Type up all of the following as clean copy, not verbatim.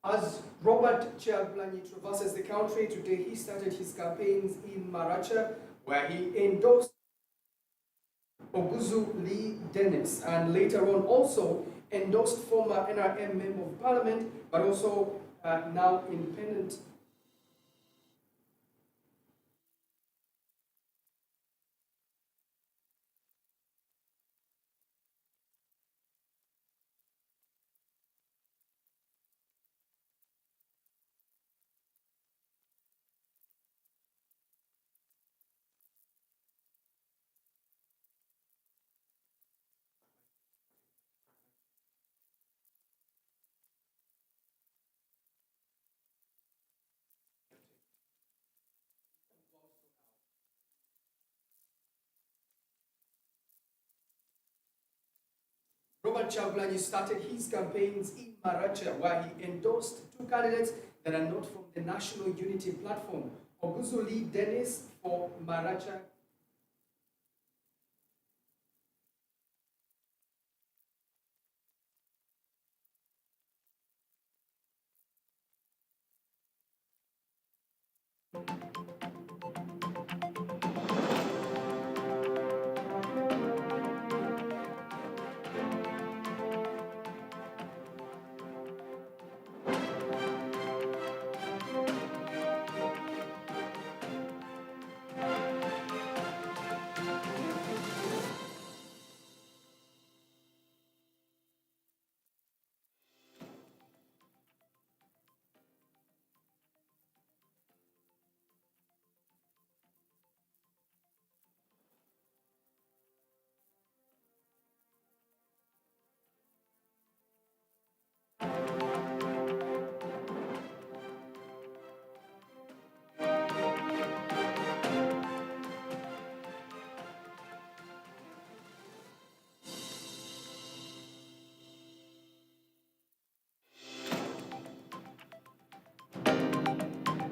As Robert Chagulanyi traverses the country today, he started his campaigns in Maracha, where he endorsed Oguzu Lee Dennis, and later on also endorsed former NRM Member of Parliament, but also now independent Robert Chagulanyi started his campaigns in Maracha, where he endorsed two candidates that are not from the National Unity Platform. Oguzu Lee Dennis for Maracha.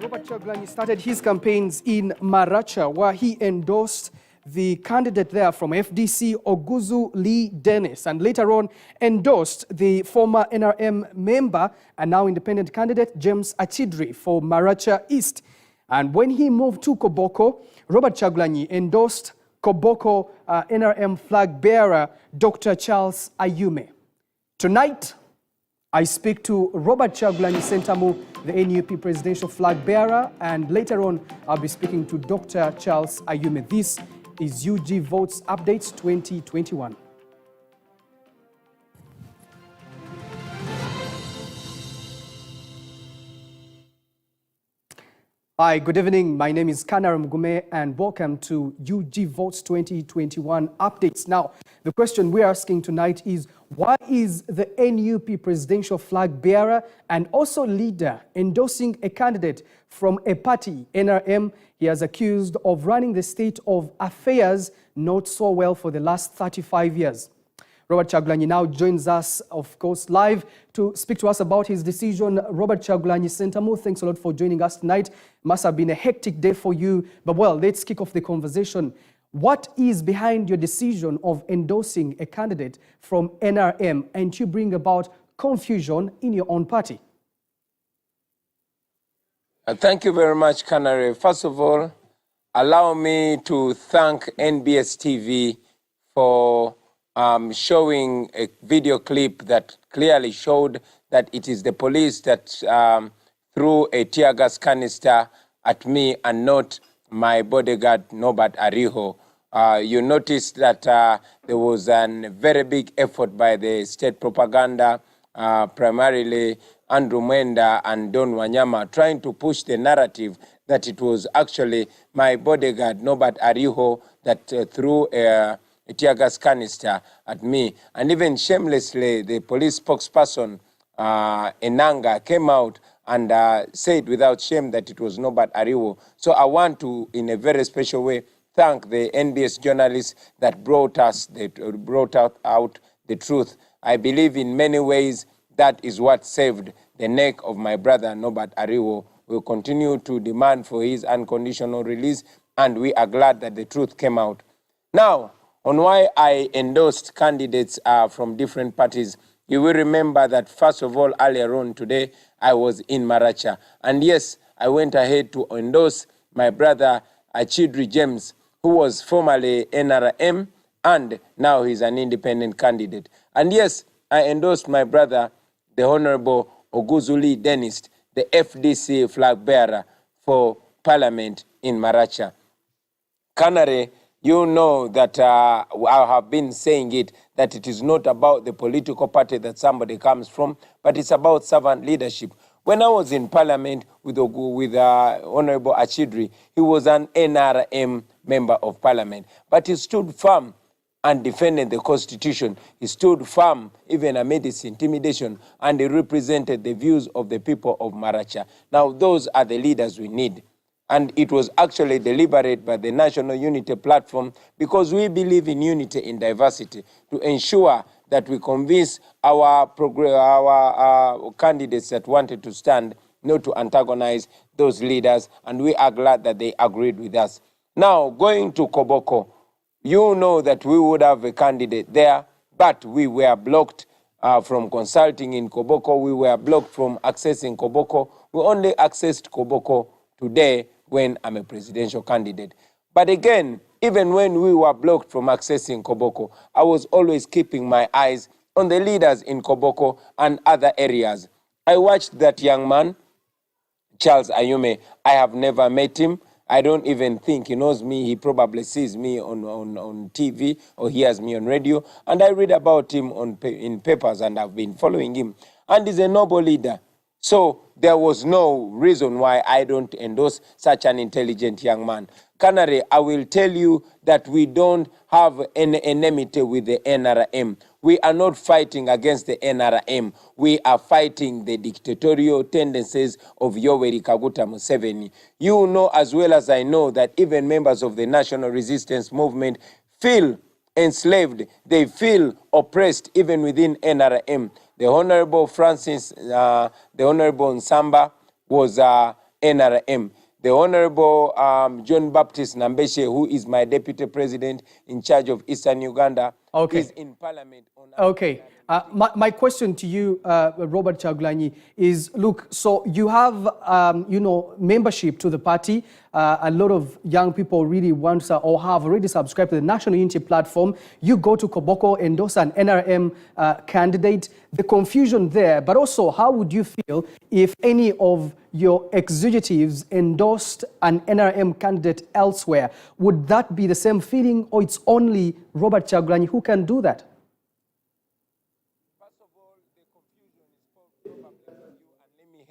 Robert Chagulanyi started his campaigns in Maracha, where he endorsed the candidate there from FDC, Oguzu Lee Dennis, and later on endorsed the former NRM member and now independent candidate, James Achidri, for Maracha East. And when he moved to Koboko, Robert Chagulanyi endorsed Koboko NRM flag bearer, Dr. Charles Ayume. Tonight, I speak to Robert Chagulanyi Sentamu, the NUP presidential flag bearer, and later on I'll be speaking to Dr. Charles Ayume. This is UG Votes Updates 2021. Hi, good evening. My name is Kanar Mugume and welcome to UG Votes 2021 Updates. Now, the question we're asking tonight is, why is the NUP presidential flag bearer and also leader endorsing a candidate from a party, NRM, he is accused of running the state of affairs not so well for the last 35 years? Robert Chagulanyi now joins us, of course, live to speak to us about his decision. Robert Chagulanyi Sentamu, thanks a lot for joining us tonight. Must have been a hectic day for you, but well, let's kick off the conversation. What is behind your decision of endorsing a candidate from NRM and to bring about confusion in your own party? Thank you very much, Canary. First of all, allow me to thank NBS TV for showing a video clip that clearly showed that it is the police that threw a tear gas canister at me and not my bodyguard, Norbert Ariho. You noticed that there was a very big effort by the state propaganda, primarily Andrew Mwenda and Don Wanyama, trying to push the narrative that it was actually my bodyguard, Norbert Ariho, that threw a tear gas canister at me. And even shamelessly, the police spokesperson, Enanga, came out and said without shame that it was Norbert Ariho. So I want to, in a very special way, thank the NBS journalists that brought out the truth. I believe in many ways that is what saved the neck of my brother, Norbert Ariho. We'll continue to demand for his unconditional release, and we are glad that the truth came out. Now, on why I endorsed candidates from different parties, You will remember that, first of all, earlier on today, I was in Maracha. And yes, I went ahead to endorse my brother Achidri James, who was formerly NRM, and now he's an independent candidate. And yes, I endorsed my brother, the Honorable Oguzuli Dennis, the FDC flag bearer for Parliament in Maracha. Canary, you know that I have been saying it, that it is not about the political party that somebody comes from, but it's about servant leadership. When I was in Parliament with Honorable Achidri, he was an NRM member of Parliament, but he stood firm and defended the Constitution. He stood firm even amid its intimidation, and he represented the views of the people of Maracha. Now, those are the leaders we need. And it was actually deliberate by the National Unity Platform, because we believe in unity in diversity, to ensure that we convince our candidates that wanted to stand not to antagonize those leaders, and we are glad that they agreed with us. Now, going to Koboko, you know that we would have a candidate there, but we were blocked from consulting in Koboko. We were blocked from accessing Koboko. We only accessed Koboko today when I'm a presidential candidate. But again, even when we were blocked from accessing Koboko, I was always keeping my eyes on the leaders in Koboko and other areas. I watched that young man, Charles Ayume. I have never met him. I don't even think he knows me. He probably sees me on TV or hears me on radio. And I read about him in papers, and I've been following him. And he's a noble leader. So there was no reason why I don't endorse such an intelligent young man. Canary, I will tell you that we don't have an enmity with the NRM. We are not fighting against the NRM. We are fighting the dictatorial tendencies of Yoweri Kaguta Museveni. You know as well as I know that even members of the National Resistance Movement feel enslaved. They feel oppressed even within NRM. The Honorable the Honorable Nsamba was NRM. The Honorable John Baptist Nambeshe, who is my deputy president in charge of Eastern Uganda, is in Parliament. Okay. My question to you, Robert Chagulanyi, is, look, so you have, membership to the party. A lot of young people really want or have already subscribed to the National Unity Platform. You go to Koboko, endorse an NRM candidate. The confusion there, but also how would you feel if any of your executives endorsed an NRM candidate elsewhere? Would that be the same feeling, or it's only Robert Chagulanyi who can do that?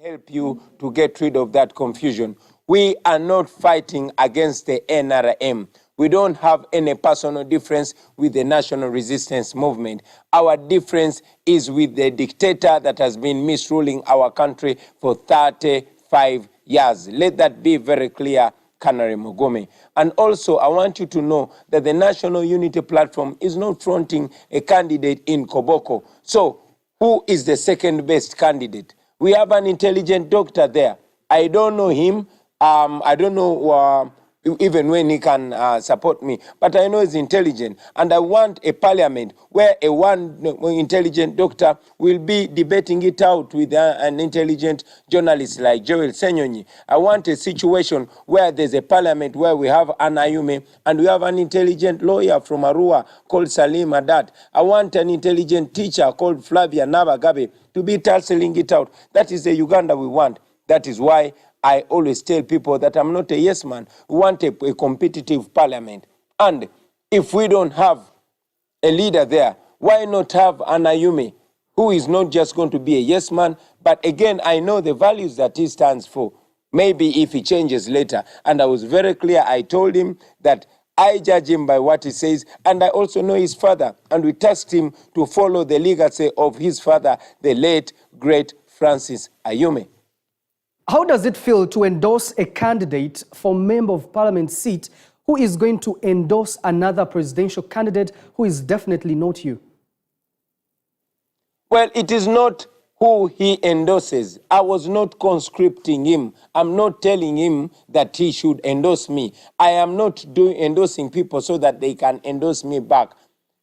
Help you to get rid of that confusion. We are not fighting against the NRM. We don't have any personal difference with the National Resistance Movement. Our difference is with the dictator that has been misruling our country for 35 years. Let that be very clear, Canary Mugume. And also, I want you to know that the National Unity Platform is not fronting a candidate in Koboko. So, who is the second best candidate? We have an intelligent doctor there. I don't know him. I don't know even when he can support me. But I know he's intelligent. And I want a parliament where one intelligent doctor will be debating it out with an intelligent journalist like Joel Senyonyi. I want a situation where there's a parliament where we have an Ayume and we have an intelligent lawyer from Arua called Salim Adat. I want an intelligent teacher called Flavia Nabagabe to be tussling it out. That is the Uganda we want. That is why I always tell people that I'm not a yes man. We want a competitive parliament. And if we don't have a leader there, why not have an Ayume who is not just going to be a yes man, but again, I know the values that he stands for. Maybe if he changes later. And I was very clear. I told him that I judge him by what he says, and I also know his father. And we tasked him to follow the legacy of his father, the late, great Francis Ayume. How does it feel to endorse a candidate for Member of Parliament seat who is going to endorse another presidential candidate who is definitely not you? Well, it is not who he endorses. I was not conscripting him. I'm not telling him that he should endorse me. I am not endorsing people so that they can endorse me back.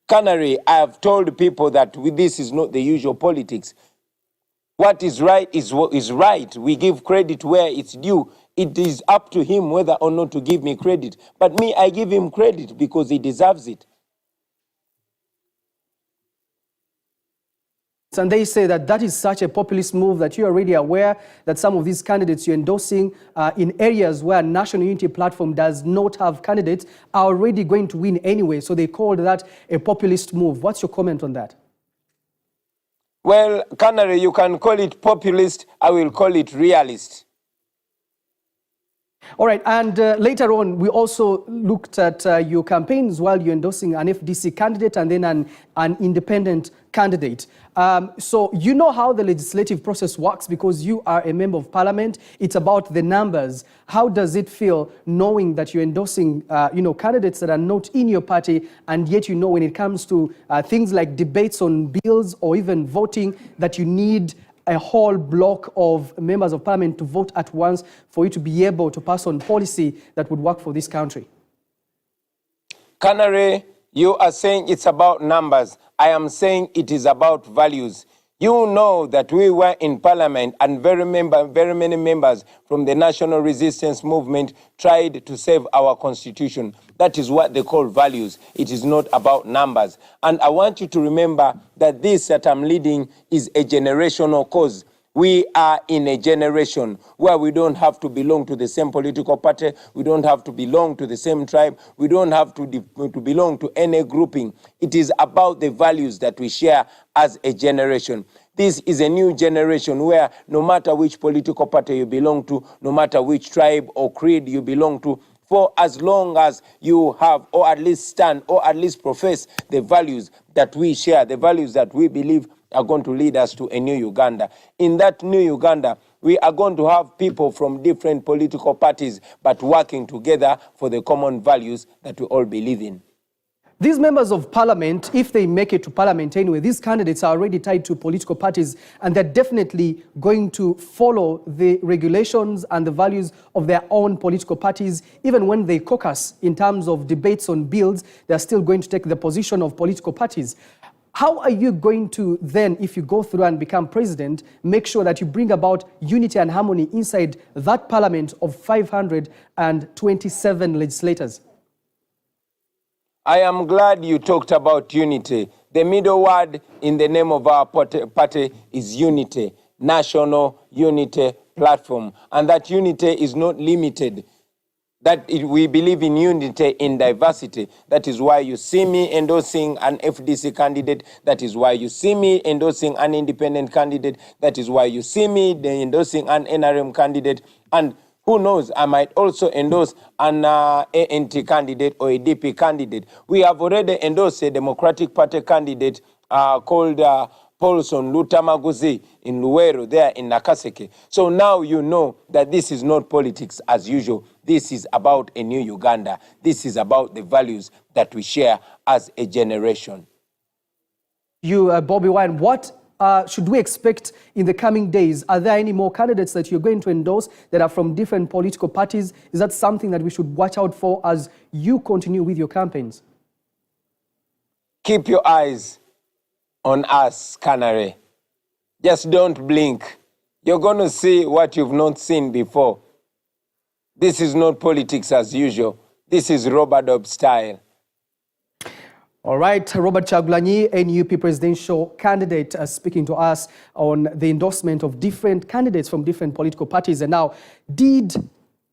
Canary, I have told people that this is not the usual politics. What is right is what is right. We give credit where it's due. It is up to him whether or not to give me credit. But me, I give him credit because he deserves it. And they say that that is such a populist move that you're already aware that some of these candidates you're endorsing in areas where National Unity Platform does not have candidates are already going to win anyway. So they called that a populist move. What's your comment on that? Well, Canary, you can call it populist. I will call it realist. All right, and later on, we also looked at your campaigns while you're endorsing an FDC candidate and then an independent candidate. So you know how the legislative process works because you are a member of parliament. It's about the numbers. How does it feel knowing that you're endorsing candidates that are not in your party, and yet when it comes to things like debates on bills or even voting that you need a whole block of members of parliament to vote at once for you to be able to pass on policy that would work for this country? Canary, you are saying it's about numbers. I am saying it is about values. You know that we were in parliament and very many members from the National Resistance Movement tried to save our constitution. That is what they call values. It is not about numbers. And I want you to remember that this that I'm leading is a generational cause. We are in a generation where we don't have to belong to the same political party. We don't have to belong to the same tribe. We don't have to belong to any grouping. It is about the values that we share as a generation. This is a new generation where no matter which political party you belong to, no matter which tribe or creed you belong to, for as long as you have, or at least stand, or at least profess the values that we share, the values that we believe are going to lead us to a new Uganda. In that new Uganda, we are going to have people from different political parties, but working together for the common values that we all believe in. These members of parliament, if they make it to parliament anyway, these candidates are already tied to political parties, and they're definitely going to follow the regulations and the values of their own political parties. Even when they caucus in terms of debates on bills, they're still going to take the position of political parties. How are you going to then, if you go through and become president, make sure that you bring about unity and harmony inside that parliament of 527 legislators? I am glad you talked about unity. The middle word in the name of our party is unity, National Unity Platform. And that unity is not limited. We believe in unity in diversity. That is why you see me endorsing an FDC candidate. That is why you see me endorsing an independent candidate. That is why you see me endorsing an NRM candidate. And who knows, I might also endorse an ANT candidate or a DP candidate. We have already endorsed a Democratic Party candidate called Paulson Lutamaguzi in Luweero, there in Nakaseke. So now you know that this is not politics as usual. This is about a new Uganda. This is about the values that we share as a generation. You, Bobi Wine, what should we expect in the coming days? Are there any more candidates that you're going to endorse that are from different political parties? Is that something that we should watch out for as you continue with your campaigns? Keep your eyes on us, Canary. Just don't blink. You're going to see what you've not seen before. This is not politics as usual. This is Robert Dobb style. All right, Robert Kyagulanyi, NUP presidential candidate, speaking to us on the endorsement of different candidates from different political parties. And now, did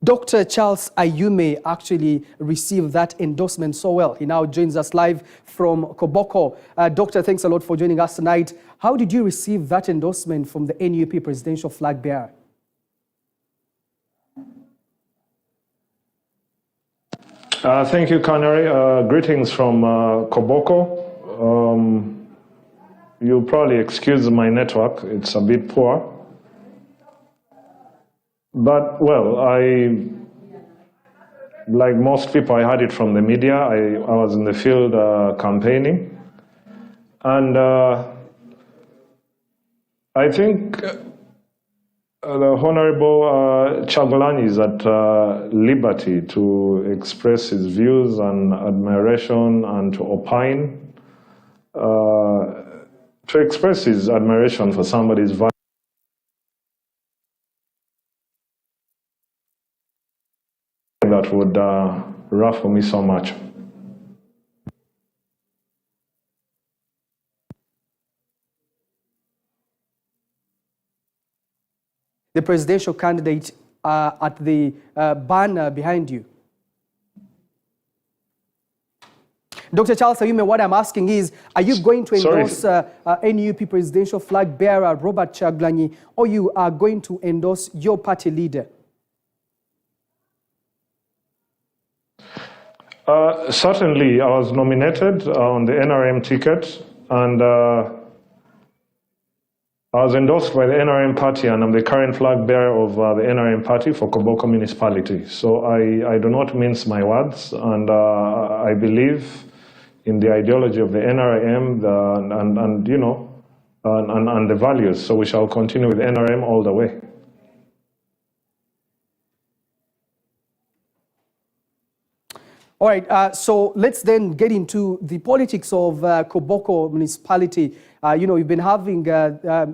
Dr. Charles Ayume actually receive that endorsement so well? He now joins us live from Koboko. Doctor, thanks a lot for joining us tonight. How did you receive that endorsement from the NUP presidential flag bearer? Thank you, Canary. Greetings from Koboko. You'll probably excuse my network. It's a bit poor. But, well, like most people, I heard it from the media. I was in the field campaigning. And I think the Honorable Kyagulanyi is at liberty to express his views and admiration and to opine. to express his admiration for somebody's value that would ruffle me so much. The presidential candidate at the banner behind you. Dr. Charles Ayume, what I'm asking is, are you going to endorse NUP presidential flag bearer Robert Kyagulanyi, or you are going to endorse your party leader? Certainly, I was nominated on the NRM ticket, and I was endorsed by the NRM party, and I'm the current flag bearer of the NRM party for Koboko municipality. So I do not mince my words, and I believe in the ideology of the NRM and the values. So we shall continue with NRM all the way. All right, so let's then get into the politics of Koboko municipality. You've been having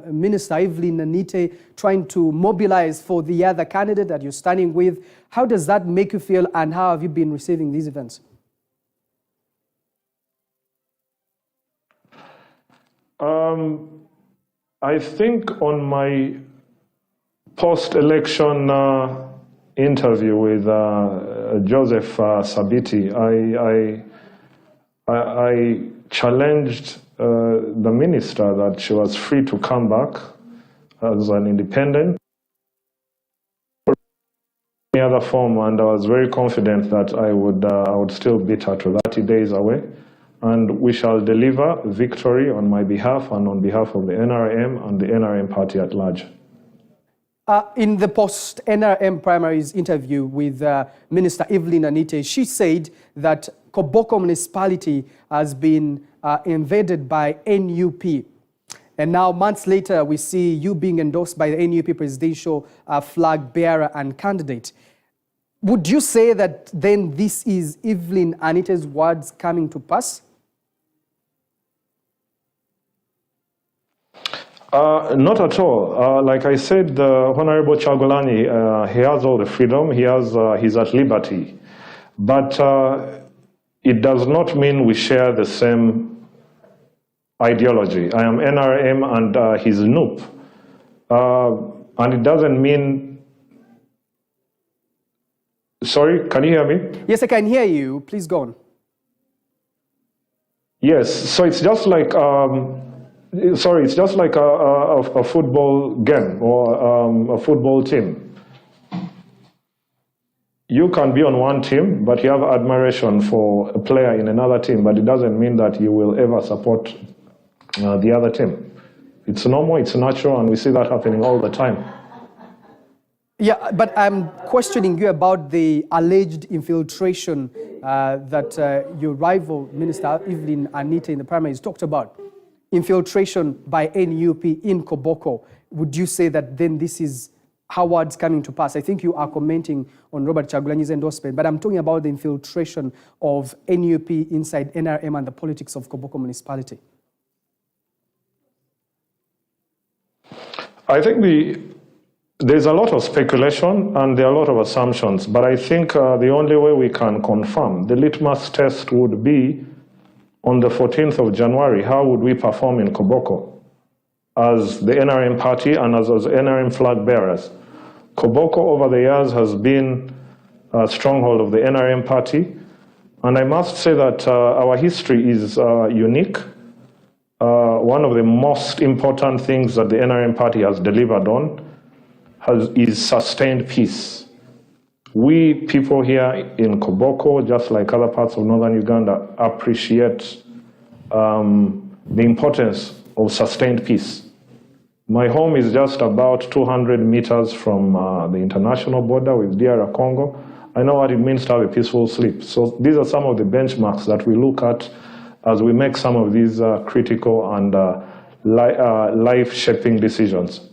Minister Evelyn Anite trying to mobilize for the other candidate that you're standing with. How does that make you feel, and how have you been receiving these events? I think on my post-election interview with Joseph Sabiti, I challenged the minister that she was free to come back as an independent or any other form, and I was very confident that I would still beat her to 30 days away, and we shall deliver victory on my behalf and on behalf of the NRM and the NRM party at large. In the post-NRM primaries interview with Minister Evelyn Anite, she said that Koboko municipality has been invaded by NUP. And now, months later, we see you being endorsed by the NUP presidential flag bearer and candidate. Would you say that then this is Evelyn Anite's words coming to pass? Not at all. Like I said, Honorable Kyagulanyi, he has all the freedom, he's at liberty. But it does not mean we share the same ideology. I am NRM and he's NUP. And it doesn't mean... Sorry, can you hear me? Yes, I can hear you. Please go on. Yes, so it's just like... it's just like a football game or a football team. You can be on one team, but you have admiration for a player in another team, but it doesn't mean that you will ever support the other team. It's normal, it's natural, and we see that happening all the time. Yeah, but I'm questioning you about the alleged infiltration that your rival, Minister Evelyn Anite, in the primaries talked about. Infiltration by NUP in Koboko. Would you say that then this is Howard's coming to pass? I think you are commenting on Robert Kyagulanyi's endorsement, but I'm talking about the infiltration of NUP inside NRM and the politics of Koboko municipality. I think there's a lot of speculation and there are a lot of assumptions, but I think the only way we can confirm the litmus test would be on the 14th of January, how would we perform in Koboko as the NRM party and as NRM flag bearers? Koboko over the years has been a stronghold of the NRM party, and I must say that our history is unique. One of the most important things that the NRM party has delivered on is sustained peace. We people here in Koboko, just like other parts of northern Uganda, appreciate the importance of sustained peace. My home is just about 200 meters from the international border with DR Congo. I know what it means to have a peaceful sleep. So these are some of the benchmarks that we look at as we make some of these critical and life-shaping decisions.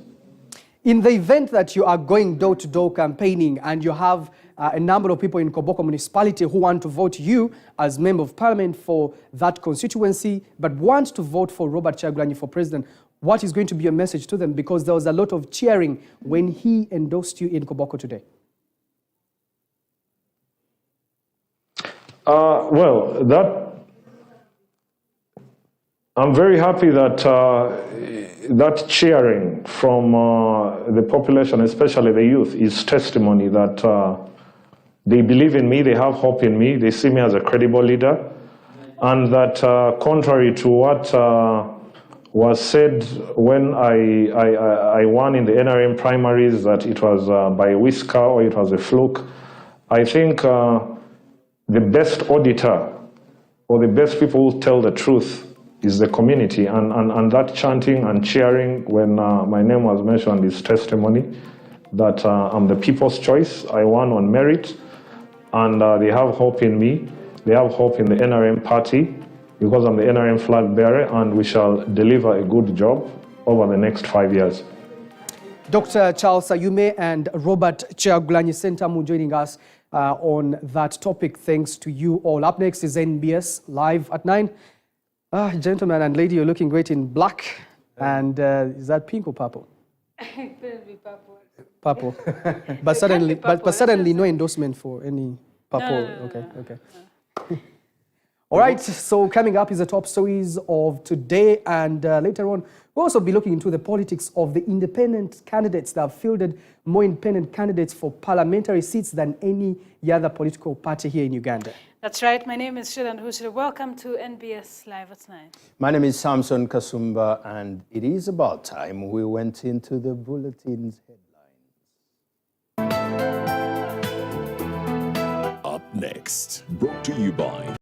In the event that you are going door-to-door campaigning and you have a number of people in Koboko municipality who want to vote you as Member of Parliament for that constituency, but want to vote for Robert Kyagulanyi for president. What is going to be your message to them? Because there was a lot of cheering when he endorsed you in Koboko today. I'm very happy that that cheering from the population, especially the youth, is testimony that they believe in me, they have hope in me, they see me as a credible leader, and that contrary to what was said when I won in the NRM primaries, that it was by a whisker or it was a fluke, I think the best auditor or the best people who tell the truth is the community, and that chanting and cheering when my name was mentioned is testimony that I'm the people's choice. I won on merit, and they have hope in me. They have hope in the NRM party because I'm the NRM flag bearer, and we shall deliver a good job over the next 5 years. Dr. Charles Ayume and Robert Kyagulanyi Sentamu joining us on that topic. Thanks to you all. Up next is NBS Live at 9. Gentleman and lady, you're looking great in black. And is that pink or purple? It could be purple. Purple. But suddenly no endorsement for any purple. No. Okay. All right, so coming up is the top stories of today, and later on we'll also be looking into the politics of the independent candidates that have fielded more independent candidates for parliamentary seats than any other political party here in Uganda. That's right. My name is Shilan Hushira. Welcome to NBS Live at 9. My name is Samson Kasumba, and it is about time we went into the bulletin's headlines. Up next, brought to you by